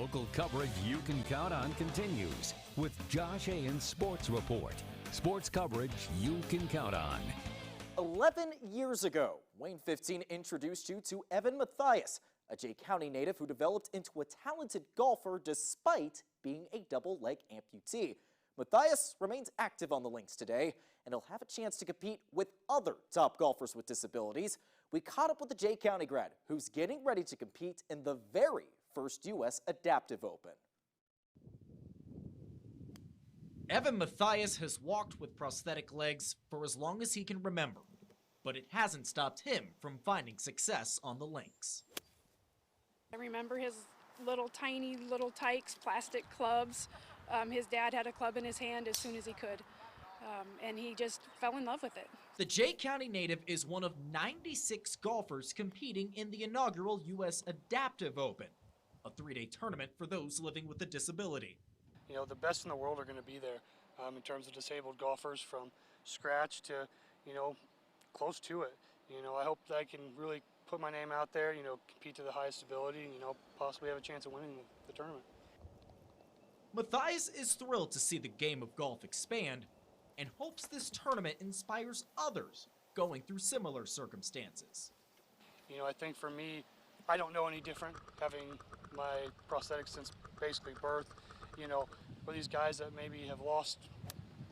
Local coverage you can count on continues with Josh Ayen's Sports Report. Sports coverage you can count on. 11 years ago, Wayne 15 introduced you to Evan Mathias, a Jay County native who developed into a talented golfer despite being a double-leg amputee. Mathias remains active on the links today, and he'll have a chance to compete with other top golfers with disabilities. We caught up with the Jay County grad who's getting ready to compete in the very first U.S. Adaptive Open. Evan Mathias has walked with prosthetic legs for as long as he can remember, but it hasn't stopped him from finding success on the links. I remember his tiny little tykes, plastic clubs. His dad had a club in his hand as soon as he could, and he just fell in love with it. The Jay County native is one of 96 golfers competing in the inaugural U.S. Adaptive Open, a 3-day tournament for those living with a disability. You know, the best in the world are going to be there in terms of disabled golfers, from scratch to, close to it. I hope that I can really put my name out there, compete to the highest ability, and, possibly have a chance of winning the tournament. Mathias is thrilled to see the game of golf expand and hopes this tournament inspires others going through similar circumstances. I think for me, I don't know any different, having my prosthetics since basically birth. For these guys that maybe have lost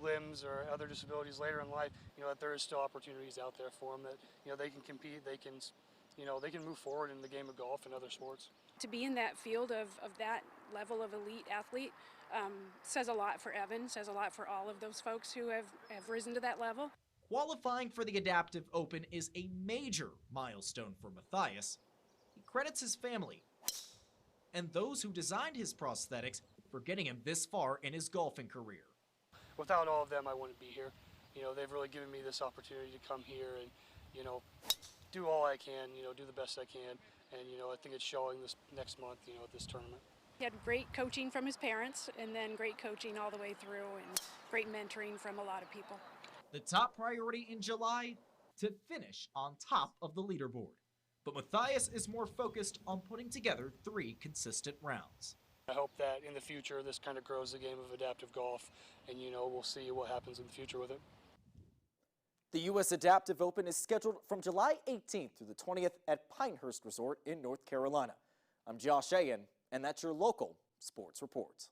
limbs or other disabilities later in life, that there is still opportunities out there for them, that, they can compete, they can move forward in the game of golf and other sports. To be in that field of that level of elite athlete says a lot for Evan, says a lot for all of those folks who have risen to that level. Qualifying for the Adaptive Open is a major milestone for Mathias. He credits his family and those who designed his prosthetics for getting him this far in his golfing career. Without all of them, I wouldn't be here. They've really given me this opportunity to come here and, do all I can, do the best I can. And, I think it's showing this next month, at this tournament. He had great coaching from his parents, and then great coaching all the way through, and great mentoring from a lot of people. The top priority in July, to finish on top of the leaderboard. But Mathias is more focused on putting together 3 consistent rounds. I hope that in the future this kind of grows the game of adaptive golf, and we'll see what happens in the future with it. The U.S. Adaptive Open is scheduled from July 18th through the 20th at Pinehurst Resort in North Carolina. I'm Josh Ayen, and that's your local sports report.